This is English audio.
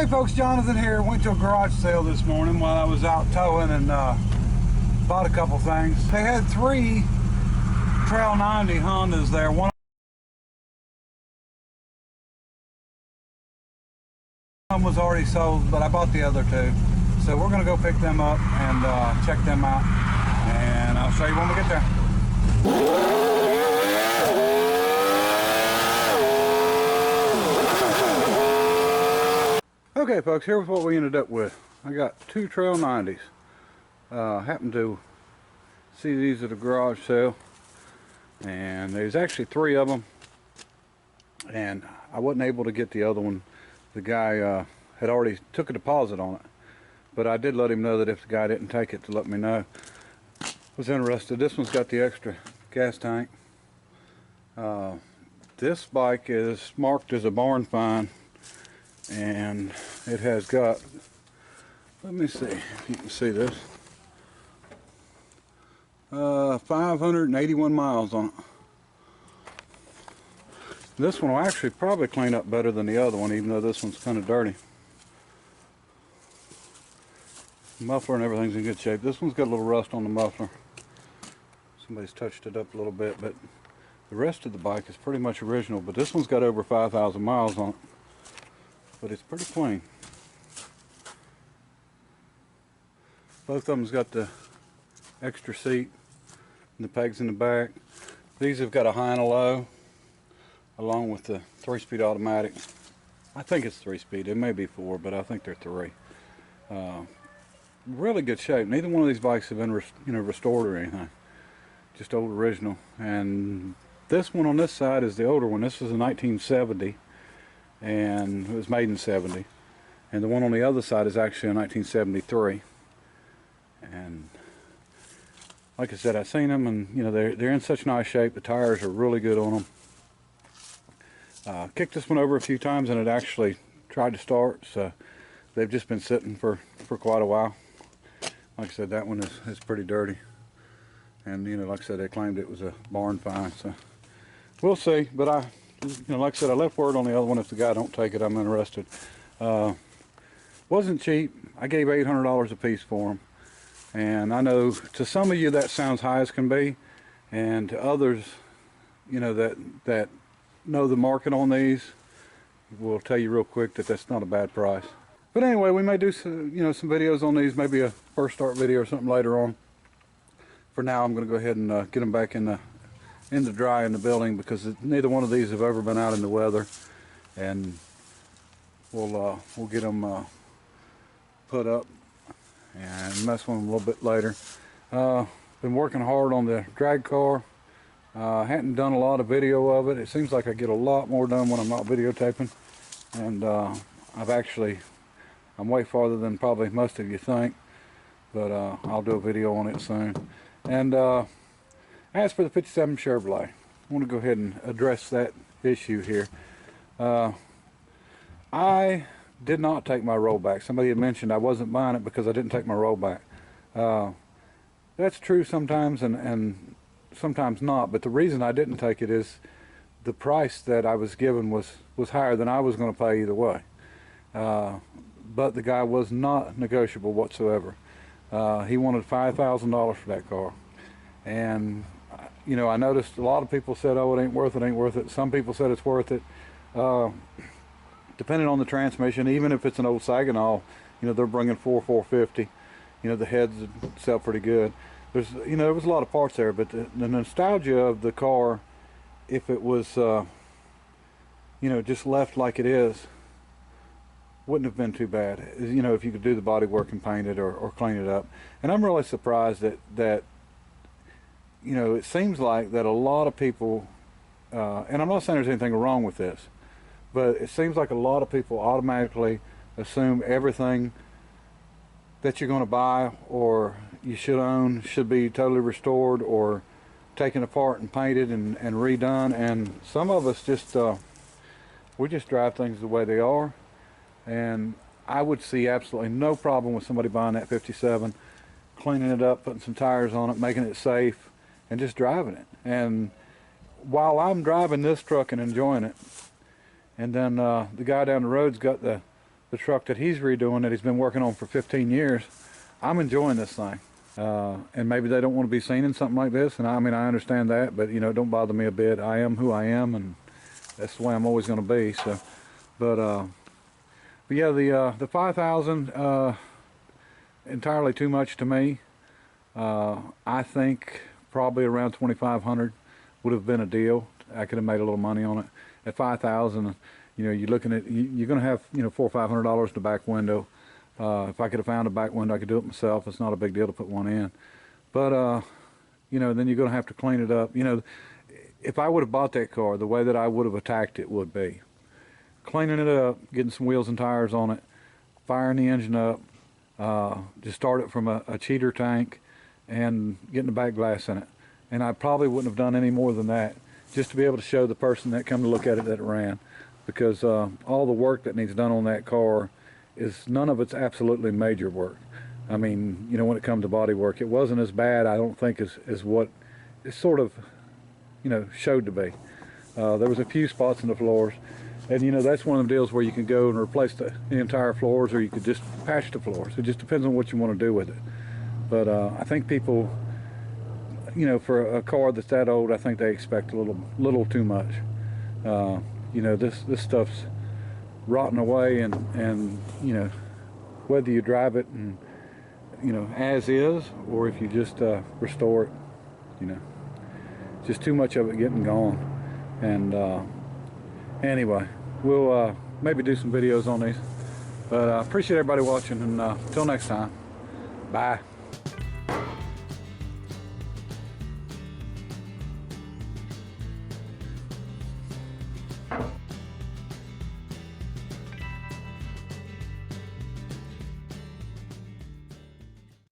Hey folks, Jonathan here. Went to a garage sale this morning while I was out towing and bought a couple things. They had 3 Trail 90 Hondas there. One of them was already sold, but I bought the other 2. So we're going to go pick them up and check them out. And I'll show you when we get there. Okay folks, here's what we ended up with. I got 2 Trail 90s. Happened to see these at a garage sale, and there's actually 3 of them, and I wasn't able to get the other one. The guy had already took a deposit on it, but I did let him know that if the guy didn't take it, to let me know. I was interested. This one's got the extra gas tank. This bike is marked as a barn find, and it has got, let me see if you can see this, 581 miles on it. This one will actually probably clean up better than the other one, even though this one's kind of dirty. Muffler and everything's in good shape. This one's got a little rust on the muffler. Somebody's touched it up a little bit, but the rest of the bike is pretty much original. But this one's got over 5,000 miles on it. But it's pretty clean. Both of them's got the extra seat and the pegs in the back. These have got a high and a low, along with the 3-speed automatic. I think it's 3-speed. It may be 4, but I think they're 3. Really good shape. Neither one of these bikes have been restored or anything. Just old original. And this one on this side is the older one. This was a 1970. And it was made in 70, and the one on the other side is actually a 1973. And like I said, I've seen them, and they're in such nice shape. The tires are really good on them. Kicked this one over a few times, and it actually tried to start, so they've just been sitting for quite a while. Like I said, that one is pretty dirty, and like I said, they claimed it was a barn find, so we'll see. But like I said, I left word on the other one. If the guy don't take it, I'm interested. Wasn't cheap. I gave $800 a piece for them. And I know to some of you that sounds high as can be, and to others, that know the market on these, will tell you real quick that that's not a bad price. But anyway, we may do some, some videos on these, maybe a first start video or something later on. For now, I'm going to go ahead and get them back in the dry in the building, because neither one of these have ever been out in the weather, and we'll get them put up and mess with them a little bit later. Been working hard on the drag car. Hadn't done a lot of video of it. It seems like I get a lot more done when I'm not videotaping, and I'm way farther than probably most of you think, but I'll do a video on it soon. And as for the 57 Chevrolet, I want to go ahead and address that issue here. I did not take my rollback. Somebody had mentioned I wasn't buying it because I didn't take my rollback. That's true sometimes, and sometimes not, but the reason I didn't take it is the price that I was given was higher than I was going to pay either way. But the guy was not negotiable whatsoever. He wanted $5,000 for that car. And I noticed a lot of people said, oh, it ain't worth it. Some people said it's worth it. Depending on the transmission, even if it's an old Saginaw, they're bringing $450. The heads sell pretty good. There was a lot of parts there, but the nostalgia of the car, if it was, just left like it is, wouldn't have been too bad. If you could do the body work and paint it or clean it up. And I'm really surprised that it seems like that a lot of people, and I'm not saying there's anything wrong with this, but it seems like a lot of people automatically assume everything that you're going to buy or you should own should be totally restored or taken apart and painted and redone. And some of us just, we just drive things the way they are. And I would see absolutely no problem with somebody buying that 57, cleaning it up, putting some tires on it, making it safe, and just driving it. And while I'm driving this truck and enjoying it, and then the guy down the road's got the the truck that he's redoing that he's been working on for 15 years, I'm enjoying this thing. And maybe they don't want to be seen in something like this, and I mean, I understand that, but you know, it don't bother me a bit. I am who I am, and that's the way I'm always going to be. So, but yeah, the 5,000 entirely too much to me. I think probably around 2,500 would have been a deal. I could have made a little money on it. At 5,000, you know, you're looking at, you're going to have, you know, $400 or $500 in the back window. If I could have found a back window, I could do it myself. It's not a big deal to put one in. But, you know, then you're going to have to clean it up. You know, if I would have bought that car, the way that I would have attacked it would be cleaning it up, getting some wheels and tires on it, firing the engine up, just start it from a cheater tank and getting the back glass in it. And I probably wouldn't have done any more than that, just to be able to show the person that come to look at it that it ran. Because all the work that needs done on that car is, none of it's absolutely major work. I mean, you know, when it comes to body work, it wasn't as bad, I don't think, as what it sort of, you know, showed to be. There was a few spots in the floors, and you know, that's one of the deals where you can go and replace the entire floors, or you could just patch the floors. It just depends on what you want to do with it. But I think people, you know, for a car that's that old, I think they expect a little too much. You know, this stuff's rotting away, and you know, whether you drive it and, you know, as is, or if you just restore it, you know, just too much of it getting gone. And anyway, we'll maybe do some videos on these, but I appreciate everybody watching, and until next time, bye.